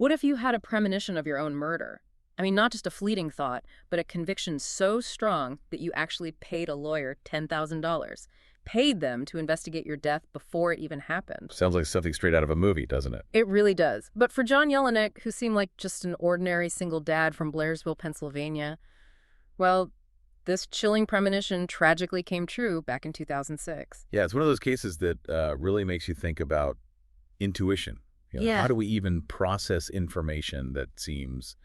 What if you had a premonition of your own murder? I mean, not just a fleeting thought, but a conviction so strong that you actually paid a lawyer $10,000. Paid them to investigate your death before it even happened. Sounds like something straight out of a movie, doesn't it? It really does. But for John Yelanick, who seemed like just an ordinary single dad from Blairesville, Pennsylvania, well, this chilling premonition tragically came true back in 2006. Yeah, it's one of those cases that really makes you think about intuition. Yeah. How do we even process information that seems,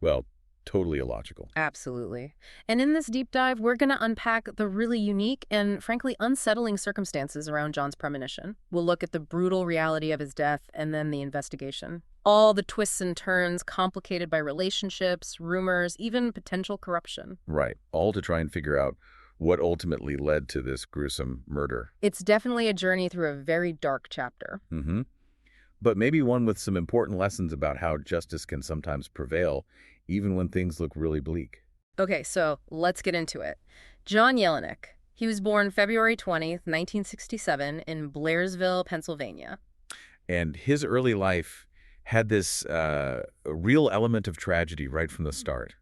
well, totally illogical? Absolutely. And in this deep dive, we're going to unpack the really unique and, frankly, unsettling circumstances around John's premonition. We'll look at the brutal reality of his death and then the investigation. All the twists and turns complicated by relationships, rumors, even potential corruption. Right. All to try and figure out what ultimately led to this gruesome murder. It's definitely a journey through a very dark chapter. But maybe one with some important lessons about how justice can sometimes prevail, even when things look really bleak. Okay, so let's get into it. John Yelanick. He was born February 20th, 1967 in Blairesville, Pennsylvania. And his early life had this real element of tragedy right from the start.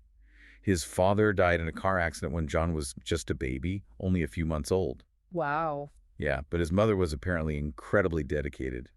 His father died in a car accident when John was just a baby, only a few months old. Wow. Yeah, but his mother was apparently incredibly dedicated.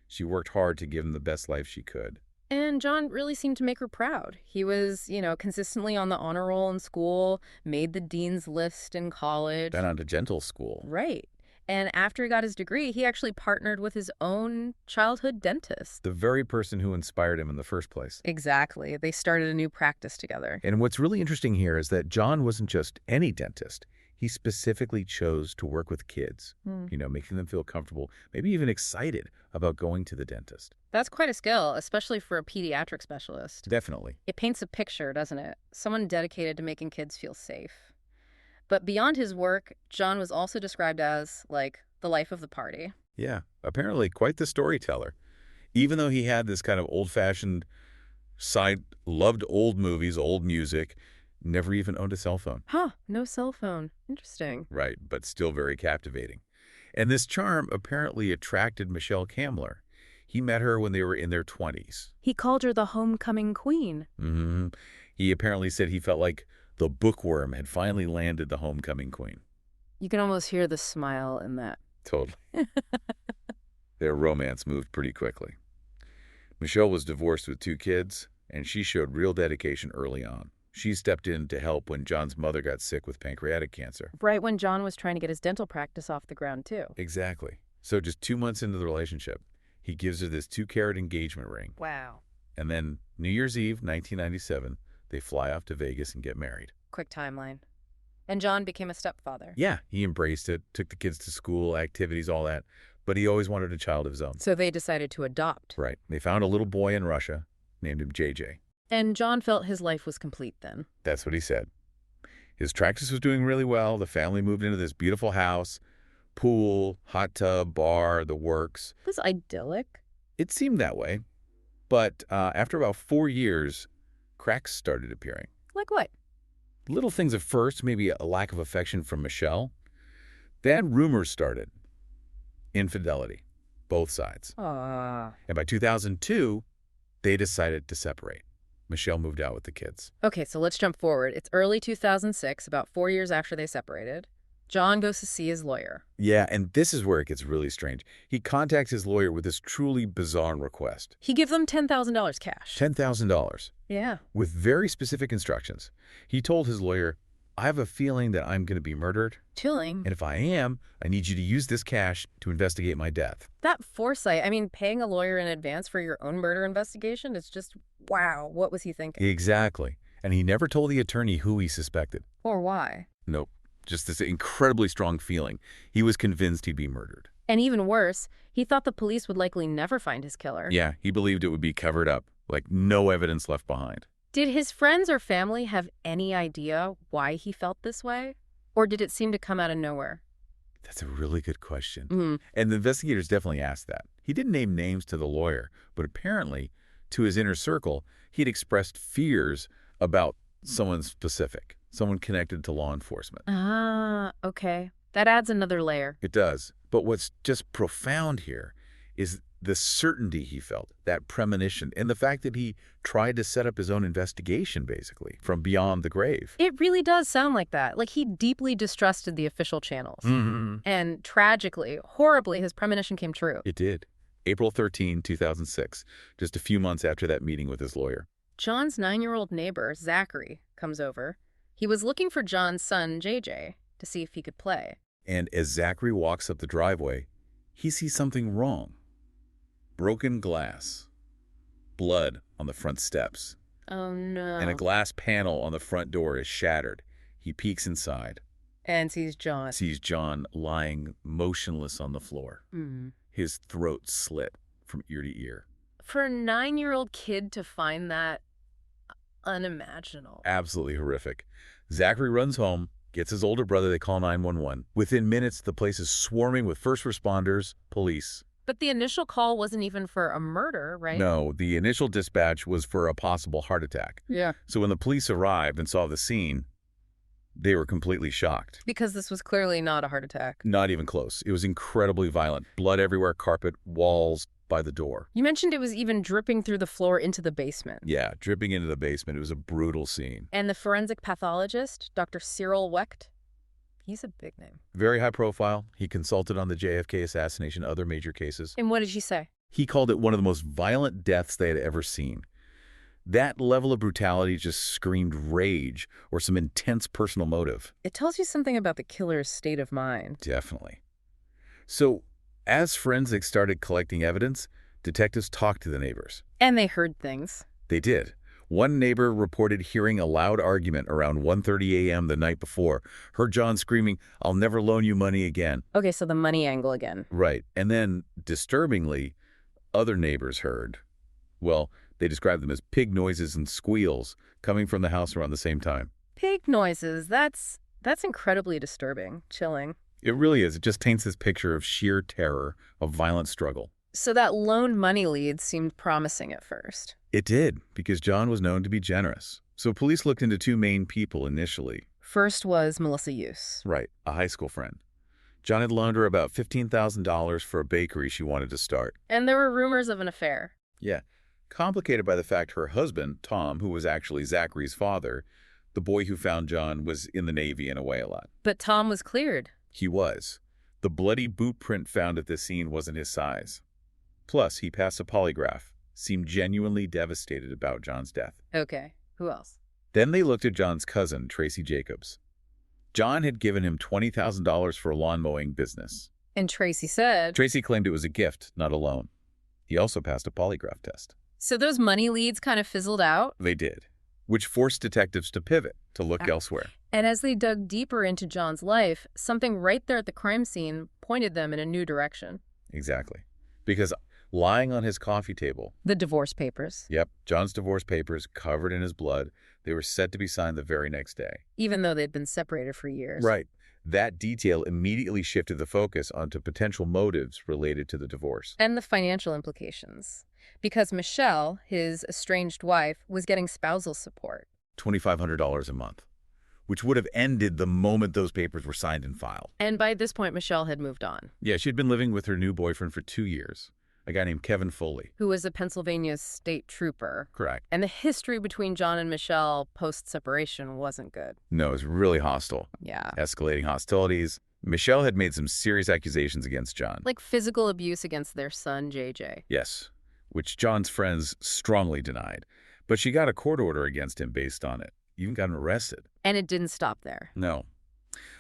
She worked hard to give him the best life she could. And John really seemed to make her proud. He was, consistently on the honor roll in school, made the dean's list in college. Then on to dental school. Right. And after he got his degree, he actually partnered with his own childhood dentist. The very person who inspired him in the first place. Exactly. They started a new practice together. And what's really interesting here is that John wasn't just any dentist. He specifically chose to work with kids, making them feel comfortable, maybe even excited about going to the dentist. That's quite a skill, especially for a pediatric specialist. Definitely. It paints a picture, doesn't it? Someone dedicated to making kids feel safe. But beyond his work, John was also described as, the life of the party. Yeah, apparently quite the storyteller. Even though he had this kind of old-fashioned side, loved old movies, old music, never even owned a cell phone. Huh, no cell phone. Interesting. Right, but still very captivating. And this charm apparently attracted Michelle Cameler. He met her when they were in their 20s. He called her the homecoming queen. He apparently said he felt like the bookworm had finally landed the homecoming queen. You can almost hear the smile in that. Totally. Their romance moved pretty quickly. Michelle was divorced with 2 kids, and she showed real dedication early on. She stepped in to help when John's mother got sick with pancreatic cancer. Right when John was trying to get his dental practice off the ground, too. Exactly. So just 2 months into the relationship, he gives her this 2-carat engagement ring. Wow. And then New Year's Eve, 1997, they fly off to Vegas and get married. Quick timeline. And John became a stepfather. Yeah, he embraced it, took the kids to school, activities, all that. But he always wanted a child of his own. So they decided to adopt. Right. They found a little boy in Russia, named him JJ. And John felt his life was complete then. That's what he said. His practice was doing really well. The family moved into this beautiful house, pool, hot tub, bar, the works. It was idyllic. It seemed that way. But after about 4 years, cracks started appearing. Like what? Little things at first, maybe a lack of affection from Michelle. Then rumors started. Infidelity. Both sides. And by 2002, they decided to separate. Michelle moved out with the kids. Okay, so let's jump forward. It's early 2006, about 4 years after they separated. John goes to see his lawyer. Yeah, and this is where it gets really strange. He contacts his lawyer with this truly bizarre request. He gives them $10,000 cash. $10,000. Yeah. With very specific instructions. He told his lawyer, I have a feeling that I'm going to be murdered. Chilling. And if I am, I need you to use this cash to investigate my death. That foresight, paying a lawyer in advance for your own murder investigation, it's just, wow, what was he thinking? Exactly. And he never told the attorney who he suspected. Or why. Nope. Just this incredibly strong feeling. He was convinced he'd be murdered. And even worse, he thought the police would likely never find his killer. Yeah, he believed it would be covered up, like no evidence left behind. Did his friends or family have any idea why he felt this way? Or did it seem to come out of nowhere? That's a really good question. And the investigators definitely asked that. He didn't name names to the lawyer, but apparently, to his inner circle, he'd expressed fears about someone specific, someone connected to law enforcement. Ah, okay. That adds another layer. It does. But what's just profound here is The certainty he felt, that premonition, and the fact that he tried to set up his own investigation, basically, from beyond the grave. It really does sound like that. Like he deeply distrusted the official channels. And tragically, horribly, his premonition came true. It did. April 13, 2006, just a few months after that meeting with his lawyer. John's 9-year-old neighbor, Zachary, comes over. He was looking for John's son, JJ, to see if he could play. And as Zachary walks up the driveway, he sees something wrong. Broken glass. Blood on the front steps. Oh, no. And a glass panel on the front door is shattered. He peeks inside. And sees John. Sees John lying motionless on the floor. His throat slit from ear to ear. For a 9-year-old kid to find that, unimaginable. Absolutely horrific. Zachary runs home, gets his older brother, they call 911. Within minutes, the place is swarming with first responders, police. But the initial call wasn't even for a murder, right? No, the initial dispatch was for a possible heart attack. Yeah. So when the police arrived and saw the scene, they were completely shocked. Because this was clearly not a heart attack. Not even close. It was incredibly violent. Blood everywhere, carpet, walls, by the door. You mentioned it was even dripping through the floor into the basement. Yeah, dripping into the basement. It was a brutal scene. And the forensic pathologist, Dr. Cyril Wecht, he's a big name. Very high profile. He consulted on the JFK assassination, other major cases. And what did she say? He called it one of the most violent deaths they had ever seen. That level of brutality just screamed rage or some intense personal motive. It tells you something about the killer's state of mind. Definitely. So, as forensics started collecting evidence, detectives talked to the neighbors. And they heard things. They did. One neighbor reported hearing a loud argument around 1:30 a.m. the night before. Heard John screaming, "I'll never loan you money again." Okay, so the money angle again. Right. And then, disturbingly, other neighbors heard, well, they described them as pig noises and squeals coming from the house around the same time. Pig noises, that's incredibly disturbing, chilling. It really is. It just paints this picture of sheer terror, of violent struggle. So that loaned money lead seemed promising at first. It did, because John was known to be generous. So police looked into two main people initially. First was Melissa Hughes. Right, a high school friend. John had loaned her about $15,000 for a bakery she wanted to start. And there were rumors of an affair. Yeah, complicated by the fact her husband, Tom, who was actually Zachary's father, the boy who found John, was in the Navy and away a lot. But Tom was cleared. He was. The bloody boot print found at the scene wasn't his size. Plus, he passed a polygraph, seemed genuinely devastated about John's death. Okay, who else? Then they looked at John's cousin, Tracy Jacobs. John had given him $20,000 for a lawn mowing business. And Tracy said... Tracy claimed it was a gift, not a loan. He also passed a polygraph test. So those money leads kind of fizzled out? They did, which forced detectives to pivot, to look elsewhere. And as they dug deeper into John's life, something right there at the crime scene pointed them in a new direction. Exactly. Because lying on his coffee table... The divorce papers. Yep, John's divorce papers covered in his blood. They were set to be signed the very next day. Even though they'd been separated for years. Right. That detail immediately shifted the focus onto potential motives related to the divorce. And the financial implications. Because Michelle, his estranged wife, was getting spousal support. $2,500 a month, which would have ended the moment those papers were signed and filed. And by this point, Michelle had moved on. Yeah, she'd been living with her new boyfriend for 2 years, a guy named Kevin Foley. Who was a Pennsylvania state trooper. Correct. And the history between John and Michelle post-separation wasn't good. No, it was really hostile. Yeah. Escalating hostilities. Michelle had made some serious accusations against John. Like physical abuse against their son, JJ. Yes, which John's friends strongly denied. But she got a court order against him based on it. Even got him arrested. And it didn't stop there. No.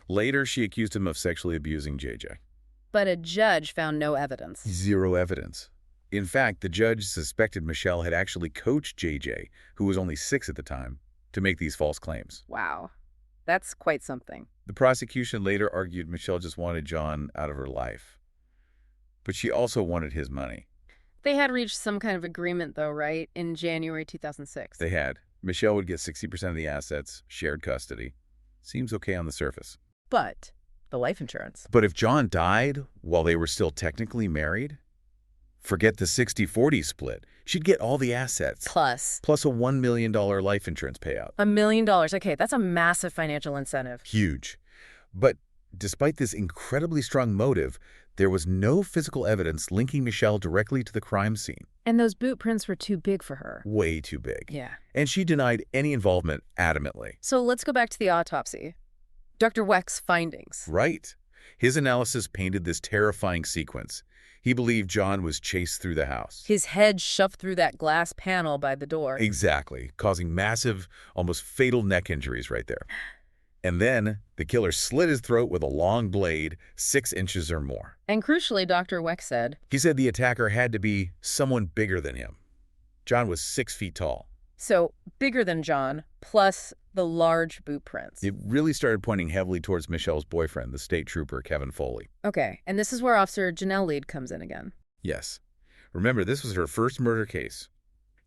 Later, she accused him of sexually abusing JJ. But a judge found no evidence. Zero evidence. In fact, the judge suspected Michelle had actually coached JJ, who was only 6 at the time, to make these false claims. Wow. That's quite something. The prosecution later argued Michelle just wanted John out of her life. But she also wanted his money. They had reached some kind of agreement, though, right? In January 2006. They had. Michelle would get 60% of the assets, shared custody. Seems okay on the surface. But the life insurance. But if John died while they were still technically married, forget the 60-40 split. She'd get all the assets. Plus a $1 million life insurance payout. $1 million. Okay, that's a massive financial incentive. Huge. But despite this incredibly strong motive, There was no physical evidence linking Michelle directly to the crime scene. And those boot prints were too big for her. Way too big. Yeah. And she denied any involvement adamantly. So let's go back to the autopsy. Dr. Weck's findings. Right. His analysis painted this terrifying sequence. He believed John was chased through the house. His head shoved through that glass panel by the door. Exactly, causing massive, almost fatal neck injuries right there. And then the killer slit his throat with a long blade, 6 inches or more. And crucially, Dr. Weck said, He said the attacker had to be someone bigger than him. John was 6 feet tall. So, bigger than John, plus the large boot prints. It really started pointing heavily towards Michelle's boyfriend, the state trooper, Kevin Foley. Okay, and this is where Officer Janelle Lead comes in again. Yes. Remember, this was her first murder case.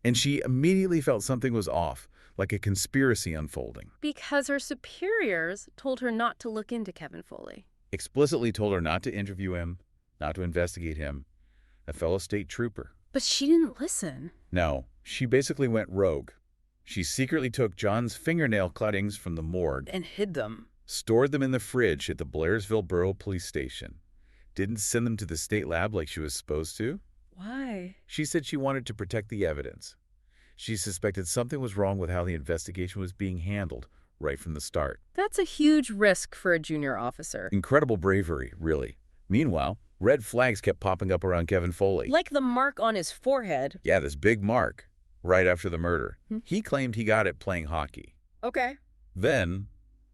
And she immediately felt something was off, like a conspiracy unfolding. Because her superiors told her not to look into Kevin Foley. Explicitly told her not to interview him, not to investigate him, a fellow state trooper. But she didn't listen. No, she basically went rogue. She secretly took John's fingernail cuttings from the morgue And hid them. stored them in the fridge at the Blairesville Borough Police Station. Didn't send them to the state lab like she was supposed to. Why? She said she wanted to protect the evidence. She suspected something was wrong with how the investigation was being handled right from the start. That's a huge risk for a junior officer. Incredible bravery, really. Meanwhile, red flags kept popping up around Kevin Foley. Like the mark on his forehead. Yeah, this big mark right after the murder. He claimed he got it playing hockey. Okay. Then,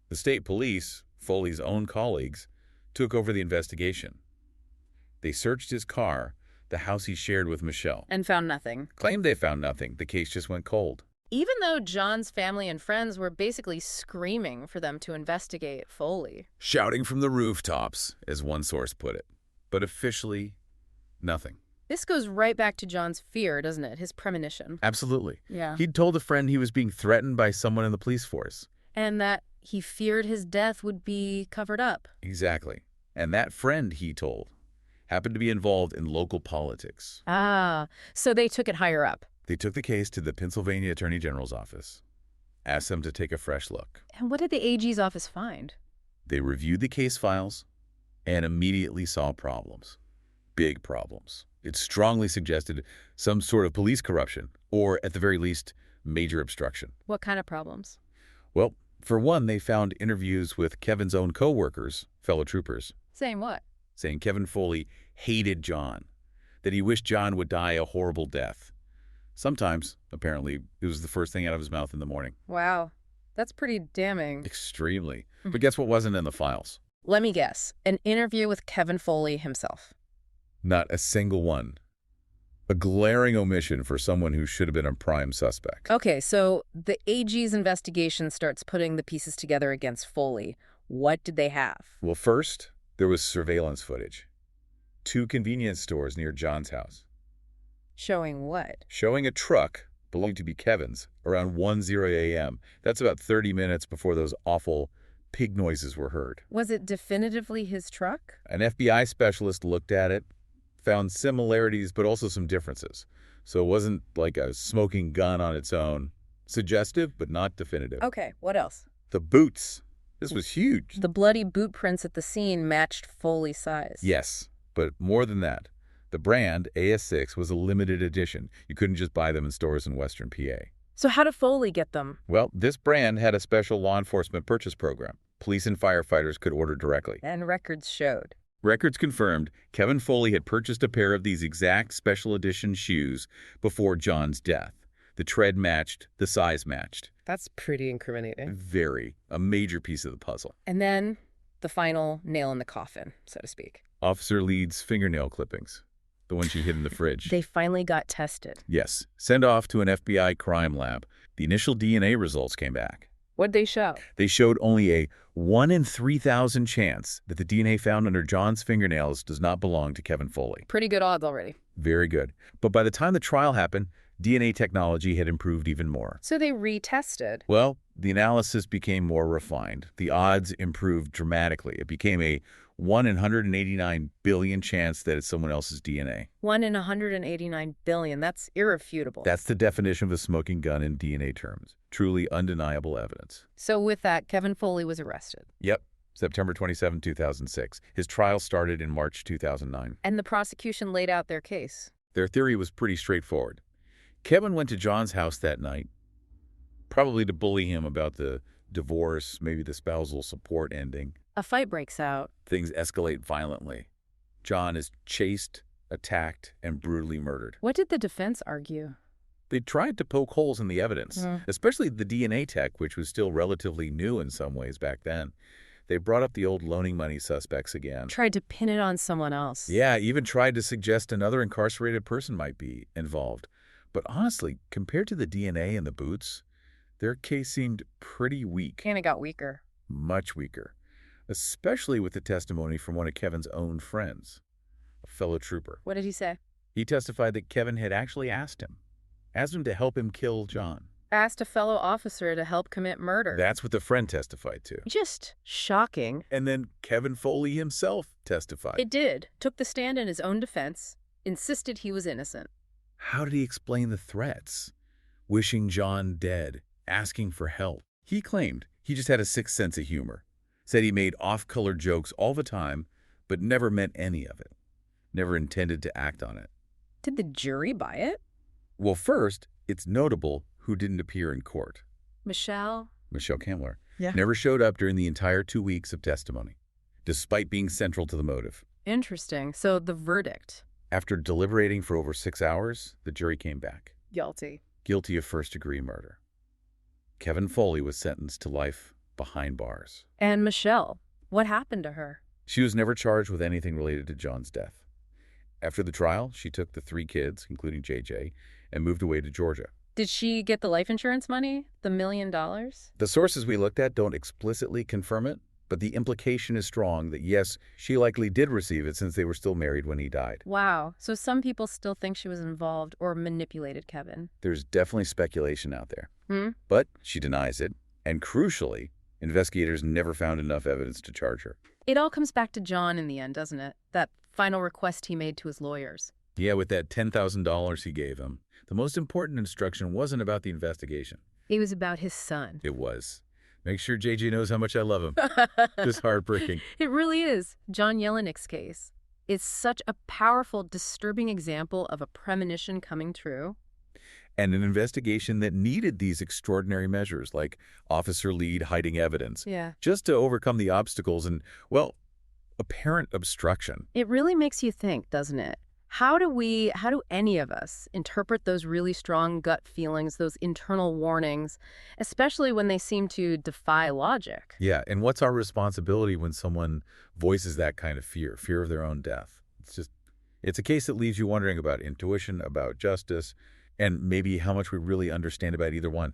the state police, Foley's own colleagues, took over the investigation. They searched his car, the house he shared with Michelle. And found nothing. Claimed they found nothing. The case just went cold. Even though John's family and friends were basically screaming for them to investigate Foley. Shouting from the rooftops, as one source put it. But officially, nothing. This goes right back to John's fear, doesn't it? His premonition. Absolutely. Yeah. He'd told a friend he was being threatened by someone in the police force. And that he feared his death would be covered up. Exactly. And that friend, he told, happened to be involved in local politics. Ah, so they took it higher up. They took the case to the Pennsylvania Attorney General's office, asked them to take a fresh look. And what did the AG's office find? They reviewed the case files and immediately saw problems. Big problems. It strongly suggested some sort of police corruption, or at the very least, major obstruction. What kind of problems? Well, for one, they found interviews with Kevin's own co-workers, fellow troopers, Saying what? saying Kevin Foley hated John, that he wished John would die a horrible death. Sometimes, apparently, it was the first thing out of his mouth in the morning. Wow, that's pretty damning. Extremely. But guess what wasn't in the files? Let me guess. An interview with Kevin Foley himself. Not a single one. A glaring omission for someone who should have been a prime suspect. Okay, so the AG's investigation starts putting the pieces together against Foley. What did they have? Well, first, there was surveillance footage. 2 convenience stores near John's house, Showing what? showing a truck belonging to be Kevin's around 1:00 a.m. That's about 30 minutes before those awful pig noises were heard. Was it definitively his truck? An FBI specialist looked at it, found similarities but also some differences. So it wasn't like a smoking gun on its own. Suggestive, but not definitive. Okay, what else? The boots. This was huge. The bloody boot prints at the scene matched Foley's size. Yes, but more than that. The brand, AS6, was a limited edition. You couldn't just buy them in stores in Western PA. So how did Foley get them? Well, this brand had a special law enforcement purchase program. Police and firefighters could order directly. And records showed. Records confirmed Kevin Foley had purchased a pair of these exact special edition shoes before John's death. The tread matched, the size matched. That's pretty incriminating. Very. A major piece of the puzzle. And then the final nail in the coffin, so to speak. Officer Lead's fingernail clippings. The one she hid in the fridge. They finally got tested. Yes. Sent off to an FBI crime lab. The initial DNA results came back. What'd they show? They showed only a 1 in 3,000 chance that the DNA found under John's fingernails does not belong to Kevin Foley. Pretty good odds already. Very good. But by the time the trial happened, DNA technology had improved even more. So they retested. Well, the analysis became more refined. The odds improved dramatically. It became a 1 in 189 billion chance that it's someone else's DNA. 1 in 189 billion. That's irrefutable. That's the definition of a smoking gun in DNA terms. Truly undeniable evidence. So with that, Kevin Foley was arrested. Yep. September 27, 2006. His trial started in March 2009. And the prosecution laid out their case. Their theory was pretty straightforward. Kevin went to John's house that night, probably to bully him about the divorce, maybe the spousal support ending. A fight breaks out. Things escalate violently. John is chased, attacked, and brutally murdered. What did the defense argue? They tried to poke holes in the evidence, especially the DNA tech, which was still relatively new in some ways back then. They brought up the old loaning money suspects again. Tried to pin it on someone else. Yeah, even tried to suggest another incarcerated person might be involved. But honestly, compared to the DNA in the boots, their case seemed pretty weak. And it got weaker. Much weaker. Especially with the testimony from one of Kevin's own friends, a fellow trooper. What did he say? He testified that Kevin had actually asked him to help him kill John. Asked a fellow officer to help commit murder. That's what the friend testified to. Just shocking. And then Kevin Foley himself testified. It did. Took the stand in his own defense. Insisted he was innocent. How did he explain the threats? Wishing John dead, asking for help. He claimed he just had a sixth sense of humor. Said he made off-color jokes all the time, but never meant any of it. Never intended to act on it. Did the jury buy it? Well, first, it's notable who didn't appear in court. Michelle Cameler. Yeah. Never showed up during the entire 2 weeks of testimony, despite being central to the motive. Interesting. So the verdict? After deliberating for over 6 hours, the jury came back. Guilty. Guilty of first-degree murder. Kevin Foley was sentenced to life behind bars. And Michelle, what happened to her? She was never charged with anything related to John's death. After the trial, she took the 3 kids, including JJ, and moved away to Georgia. Did she get the life insurance money? The $1 million? The sources we looked at don't explicitly confirm it, but the implication is strong that yes, she likely did receive it since they were still married when he died. Wow. So some people still think she was involved or manipulated Kevin. There's definitely speculation out there. But she denies it, and crucially, investigators never found enough evidence to charge her. It all comes back to John in the end, doesn't it? That final request he made to his lawyers. Yeah, with that $10,000 he gave him. The most important instruction wasn't about the investigation. It was about his son. It was. Make sure JJ knows how much I love him. Just heartbreaking. It really is. John Yelanick's case. It's such a powerful, disturbing example of a premonition coming true. And an investigation that needed these extraordinary measures, like Officer Lead hiding evidence. Yeah. Just to overcome the obstacles and, well, apparent obstruction. It really makes you think, doesn't it? How do any of us interpret those really strong gut feelings, those internal warnings, especially when they seem to defy logic? Yeah, and what's our responsibility when someone voices that kind of fear of their own death? It's a case that leaves you wondering about intuition, about justice, and maybe how much we really understand about either one.